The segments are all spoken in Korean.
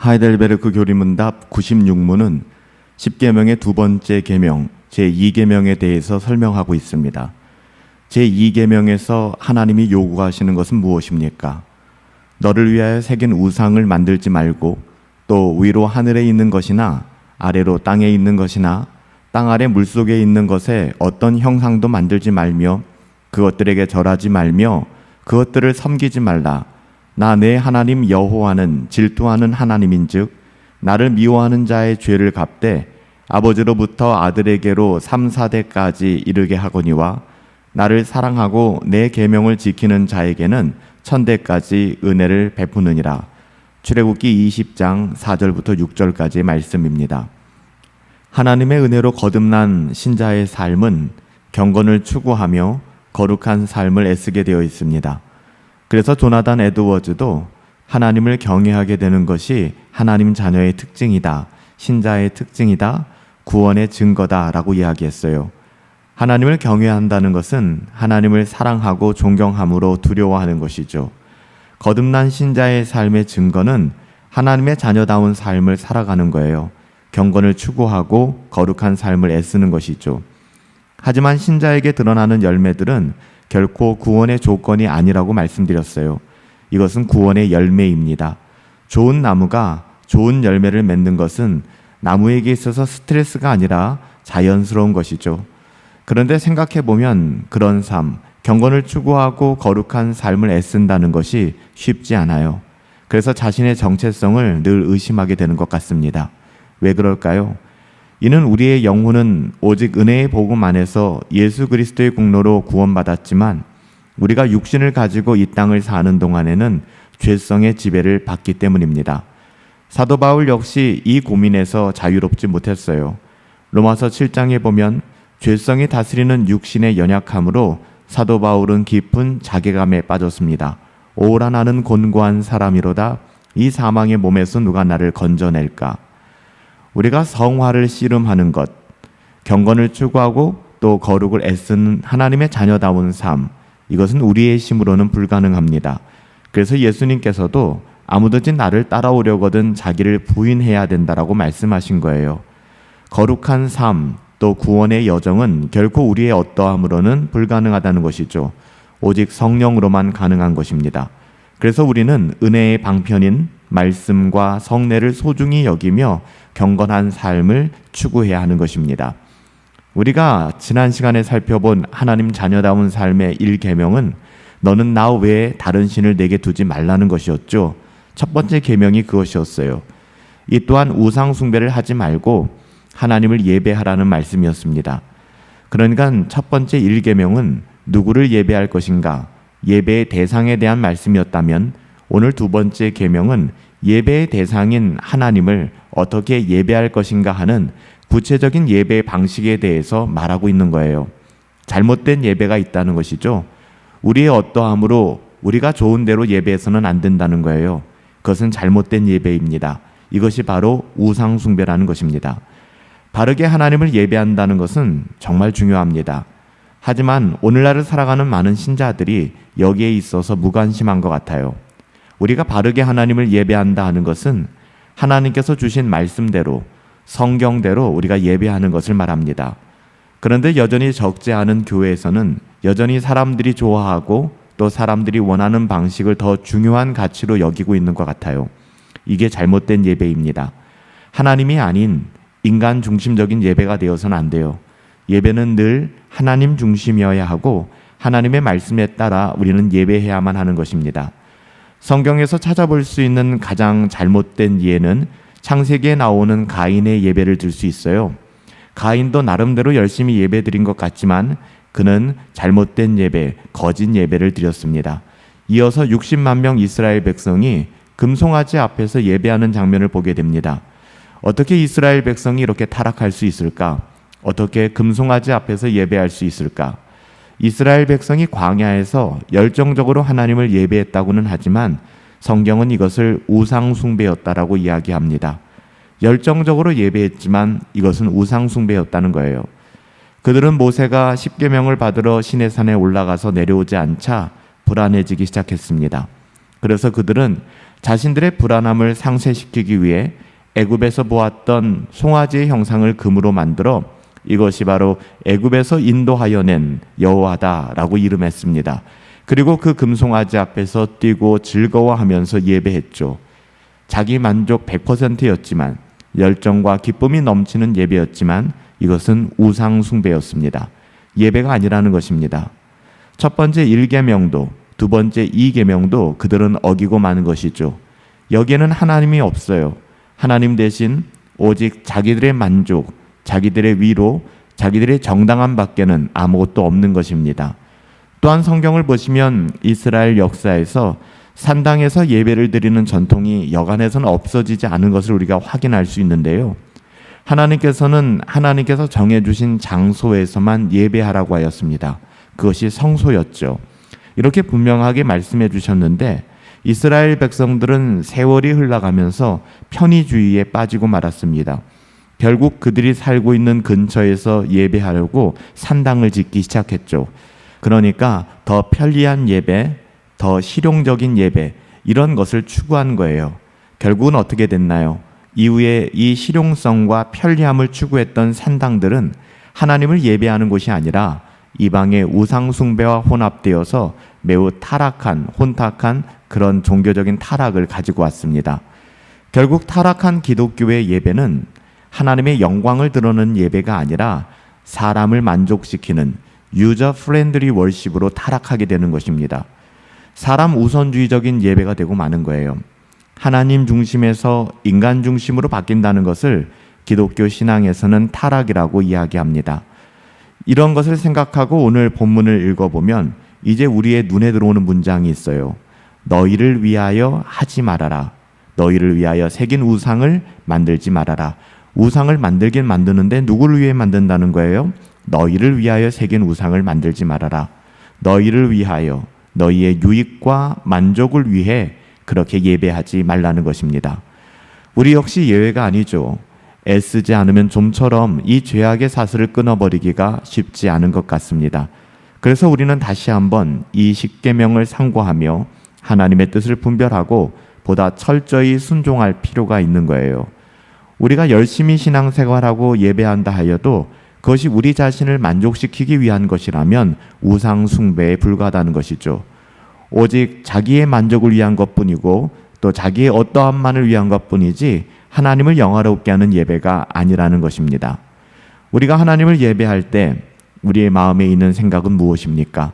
하이델베르크 교리문답 96문은 10계명의 두 번째 계명 제2계명에 대해서 설명하고 있습니다. 제2계명에서 하나님이 요구하시는 것은 무엇입니까? 너를 위하여 새긴 우상을 만들지 말고 또 위로 하늘에 있는 것이나 아래로 땅에 있는 것이나 땅 아래 물속에 있는 것에 어떤 형상도 만들지 말며 그것들에게 절하지 말며 그것들을 섬기지 말라. 나 내 하나님 여호와는 질투하는 하나님인즉 나를 미워하는 자의 죄를 갚되 아버지로부터 아들에게로 3, 4대까지 이르게 하거니와 나를 사랑하고 내 계명을 지키는 자에게는 1000대까지 은혜를 베푸느니라. 출애굽기 20장 4절부터 6절까지의 말씀입니다. 하나님의 은혜로 거듭난 신자의 삶은 경건을 추구하며 거룩한 삶을 애쓰게 되어 있습니다. 그래서 조나단 에드워즈도 하나님을 경외하게 되는 것이 하나님 자녀의 특징이다, 신자의 특징이다, 구원의 증거다라고 이야기했어요. 하나님을 경외한다는 것은 하나님을 사랑하고 존경함으로 두려워하는 것이죠. 거듭난 신자의 삶의 증거는 하나님의 자녀다운 삶을 살아가는 거예요. 경건을 추구하고 거룩한 삶을 애쓰는 것이죠. 하지만 신자에게 드러나는 열매들은 결코 구원의 조건이 아니라고 말씀드렸어요. 이것은 구원의 열매입니다. 좋은 나무가 좋은 열매를 맺는 것은 나무에게 있어서 스트레스가 아니라 자연스러운 것이죠. 그런데 생각해보면 그런 삶, 경건을 추구하고 거룩한 삶을 애쓴다는 것이 쉽지 않아요. 그래서 자신의 정체성을 늘 의심하게 되는 것 같습니다. 왜 그럴까요? 이는 우리의 영혼은 오직 은혜의 복음 안에서 예수 그리스도의 공로로 구원받았지만 우리가 육신을 가지고 이 땅을 사는 동안에는 죄성의 지배를 받기 때문입니다. 사도 바울 역시 이 고민에서 자유롭지 못했어요. 로마서 7장에 보면 죄성이 다스리는 육신의 연약함으로 사도 바울은 깊은 자괴감에 빠졌습니다. 오라 나는 곤고한 사람이로다. 이 사망의 몸에서 누가 나를 건져낼까? 우리가 성화를 씨름하는 것, 경건을 추구하고 또 거룩을 애쓰는 하나님의 자녀다운 삶, 이것은 우리의 힘으로는 불가능합니다. 그래서 예수님께서도 아무든지 나를 따라오려거든 자기를 부인해야 된다라고 말씀하신 거예요. 거룩한 삶, 또 구원의 여정은 결코 우리의 어떠함으로는 불가능하다는 것이죠. 오직 성령으로만 가능한 것입니다. 그래서 우리는 은혜의 방편인 말씀과 성례를 소중히 여기며 경건한 삶을 추구해야 하는 것입니다. 우리가 지난 시간에 살펴본 하나님 자녀다운 삶의 1계명은 너는 나 외에 다른 신을 내게 두지 말라는 것이었죠. 첫 번째 계명이 그것이었어요. 이 또한 우상 숭배를 하지 말고 하나님을 예배하라는 말씀이었습니다. 그러니까 첫 번째 1계명은 누구를 예배할 것인가, 예배의 대상에 대한 말씀이었다면 오늘 두 번째 계명은 예배의 대상인 하나님을 어떻게 예배할 것인가 하는 구체적인 예배 방식에 대해서 말하고 있는 거예요. 잘못된 예배가 있다는 것이죠. 우리의 어떠함으로 우리가 좋은 대로 예배해서는 안 된다는 거예요. 그것은 잘못된 예배입니다. 이것이 바로 우상 숭배라는 것입니다. 바르게 하나님을 예배한다는 것은 정말 중요합니다. 하지만 오늘날을 살아가는 많은 신자들이 여기에 있어서 무관심한 것 같아요. 우리가 바르게 하나님을 예배한다 하는 것은 하나님께서 주신 말씀대로 성경대로 우리가 예배하는 것을 말합니다. 그런데 여전히 적지 않은 교회에서는 여전히 사람들이 좋아하고 또 사람들이 원하는 방식을 더 중요한 가치로 여기고 있는 것 같아요. 이게 잘못된 예배입니다. 하나님이 아닌 인간 중심적인 예배가 되어서는 안 돼요. 예배는 늘 하나님 중심이어야 하고 하나님의 말씀에 따라 우리는 예배해야만 하는 것입니다. 성경에서 찾아볼 수 있는 가장 잘못된 예는 창세기에 나오는 가인의 예배를 들 수 있어요. 가인도 나름대로 열심히 예배 드린 것 같지만 그는 잘못된 예배, 거짓 예배를 드렸습니다. 이어서 60만 명 이스라엘 백성이 금송아지 앞에서 예배하는 장면을 보게 됩니다. 어떻게 이스라엘 백성이 이렇게 타락할 수 있을까? 어떻게 금송아지 앞에서 예배할 수 있을까? 이스라엘 백성이 광야에서 열정적으로 하나님을 예배했다고는 하지만 성경은 이것을 우상 숭배였다라고 이야기합니다. 열정적으로 예배했지만 이것은 우상 숭배였다는 거예요. 그들은 모세가 십계명을 받으러 시내산에 올라가서 내려오지 않자 불안해지기 시작했습니다. 그래서 그들은 자신들의 불안함을 상쇄시키기 위해 애굽에서 보았던 송아지의 형상을 금으로 만들어 이것이 바로 애굽에서 인도하여 낸 여호와다라고 이름했습니다. 그리고 그 금송아지 앞에서 뛰고 즐거워하면서 예배했죠. 자기 만족 100%였지만, 열정과 기쁨이 넘치는 예배였지만 이것은 우상 숭배였습니다. 예배가 아니라는 것입니다. 첫 번째 1계명도 두 번째 2계명도 그들은 어기고 마는 것이죠. 여기에는 하나님이 없어요. 하나님 대신 오직 자기들의 만족, 자기들의 위로, 자기들의 정당함 밖에는 아무것도 없는 것입니다. 또한 성경을 보시면 이스라엘 역사에서 산당에서 예배를 드리는 전통이 여간에서는 없어지지 않은 것을 우리가 확인할 수 있는데요. 하나님께서 정해주신 장소에서만 예배하라고 하였습니다. 그것이 성소였죠. 이렇게 분명하게 말씀해 주셨는데 이스라엘 백성들은 세월이 흘러가면서 편의주의에 빠지고 말았습니다. 결국 그들이 살고 있는 근처에서 예배하려고 산당을 짓기 시작했죠. 그러니까 더 편리한 예배, 더 실용적인 예배, 이런 것을 추구한 거예요. 결국은 어떻게 됐나요? 이후에 이 실용성과 편리함을 추구했던 산당들은 하나님을 예배하는 곳이 아니라 이방의 우상 숭배와 혼합되어서 매우 혼탁한 그런 종교적인 타락을 가지고 왔습니다. 결국 타락한 기독교의 예배는 하나님의 영광을 드러내는 예배가 아니라 사람을 만족시키는 유저 프렌들리 월십으로 타락하게 되는 것입니다. 사람 우선주의적인 예배가 되고 마는 거예요. 하나님 중심에서 인간 중심으로 바뀐다는 것을 기독교 신앙에서는 타락이라고 이야기합니다. 이런 것을 생각하고 오늘 본문을 읽어보면 이제 우리의 눈에 들어오는 문장이 있어요. 너희를 위하여 하지 말아라. 너희를 위하여 새긴 우상을 만들지 말아라. 우상을 만들긴 만드는데 누구를 위해 만든다는 거예요? 너희를 위하여 새긴 우상을 만들지 말아라. 너희를 위하여, 너희의 유익과 만족을 위해 그렇게 예배하지 말라는 것입니다. 우리 역시 예외가 아니죠. 애쓰지 않으면 좀처럼 이 죄악의 사슬을 끊어버리기가 쉽지 않은 것 같습니다. 그래서 우리는 다시 한번 이 십계명을 상고하며 하나님의 뜻을 분별하고 보다 철저히 순종할 필요가 있는 거예요. 우리가 열심히 신앙생활하고 예배한다 하여도 그것이 우리 자신을 만족시키기 위한 것이라면 우상 숭배에 불과하다는 것이죠. 오직 자기의 만족을 위한 것뿐이고 또 자기의 어떠함만을 위한 것뿐이지 하나님을 영화롭게 하는 예배가 아니라는 것입니다. 우리가 하나님을 예배할 때 우리의 마음에 있는 생각은 무엇입니까?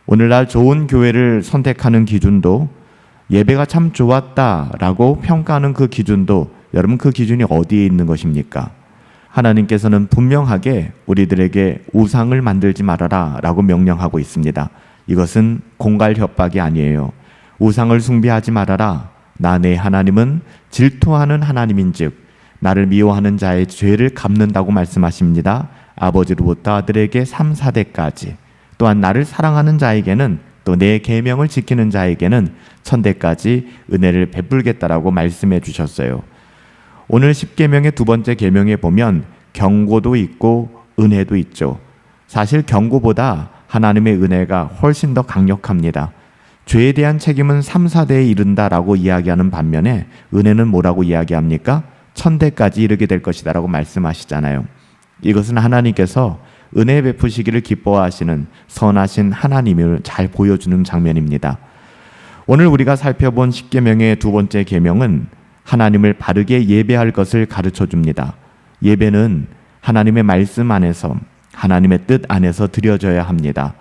오늘날 좋은 교회를 선택하는 기준도, 예배가 참 좋았다라고 평가하는 그 기준도, 여러분 그 기준이 어디에 있는 것입니까? 하나님께서는 분명하게 우리들에게 우상을 만들지 말아라 라고 명령하고 있습니다. 이것은 공갈 협박이 아니에요. 우상을 숭배하지 말아라. 나 내 하나님은 질투하는 하나님인즉 나를 미워하는 자의 죄를 갚는다고 말씀하십니다. 아버지로부터 아들에게 3, 4대까지, 또한 나를 사랑하는 자에게는, 또 내 계명을 지키는 자에게는 천대까지 은혜를 베풀겠다라고 말씀해 주셨어요. 오늘 10계명의 두 번째 계명에 보면 경고도 있고 은혜도 있죠. 사실 경고보다 하나님의 은혜가 훨씬 더 강력합니다. 죄에 대한 책임은 3, 4대에 이른다라고 이야기하는 반면에 은혜는 뭐라고 이야기합니까? 천대까지 이르게 될 것이다 라고 말씀하시잖아요. 이것은 하나님께서 은혜 베푸시기를 기뻐하시는 선하신 하나님을 잘 보여주는 장면입니다. 오늘 우리가 살펴본 10계명의 두 번째 계명은 하나님을 바르게 예배할 것을 가르쳐 줍니다. 예배는 하나님의 말씀 안에서, 하나님의 뜻 안에서 드려져야 합니다.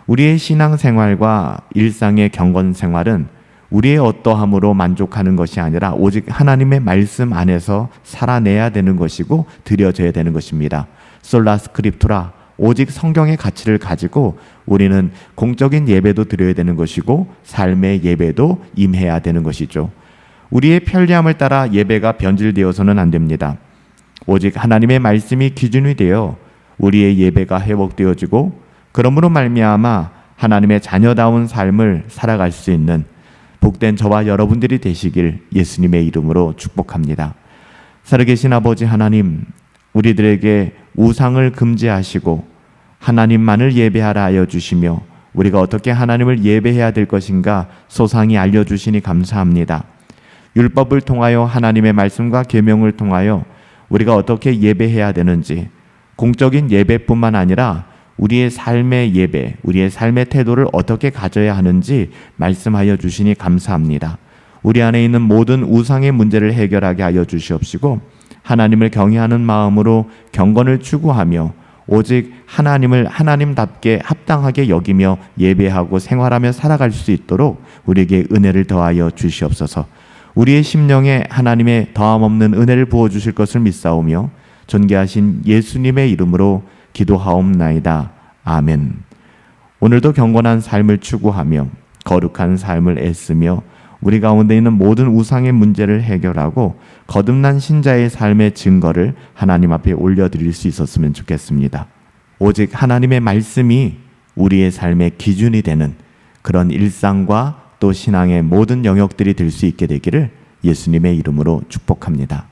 우리의 신앙생활과 일상의 경건생활은 우리의 어떠함으로 만족하는 것이 아니라 오직 하나님의 말씀 안에서 살아내야 되는 것이고 드려져야 되는 것입니다. 솔라 스크립투라, 오직 성경의 가치를 가지고 우리는 공적인 예배도 드려야 되는 것이고 삶의 예배도 임해야 되는 것이죠. 우리의 편리함을 따라 예배가 변질되어서는 안 됩니다. 오직 하나님의 말씀이 기준이 되어 우리의 예배가 회복되어지고 그러므로 말미암아 하나님의 자녀다운 삶을 살아갈 수 있는 복된 저와 여러분들이 되시길 예수님의 이름으로 축복합니다. 살아계신 아버지 하나님, 우리들에게 우상을 금지하시고 하나님만을 예배하라 하여 주시며 우리가 어떻게 하나님을 예배해야 될 것인가 소상히 알려주시니 감사합니다. 율법을 통하여 하나님의 말씀과 계명을 통하여 우리가 어떻게 예배해야 되는지, 공적인 예배뿐만 아니라 우리의 삶의 예배, 우리의 삶의 태도를 어떻게 가져야 하는지 말씀하여 주시니 감사합니다. 우리 안에 있는 모든 우상의 문제를 해결하게 하여 주시옵시고 하나님을 경외하는 마음으로 경건을 추구하며 오직 하나님을 하나님답게 합당하게 여기며 예배하고 생활하며 살아갈 수 있도록 우리에게 은혜를 더하여 주시옵소서. 우리의 심령에 하나님의 더함없는 은혜를 부어주실 것을 믿사오며 존귀하신 예수님의 이름으로 기도하옵나이다. 아멘. 오늘도 경건한 삶을 추구하며 거룩한 삶을 애쓰며 우리 가운데 있는 모든 우상의 문제를 해결하고 거듭난 신자의 삶의 증거를 하나님 앞에 올려드릴 수 있었으면 좋겠습니다. 오직 하나님의 말씀이 우리의 삶의 기준이 되는 그런 일상과 또 신앙의 모든 영역들이 될 수 있게 되기를 예수님의 이름으로 축복합니다.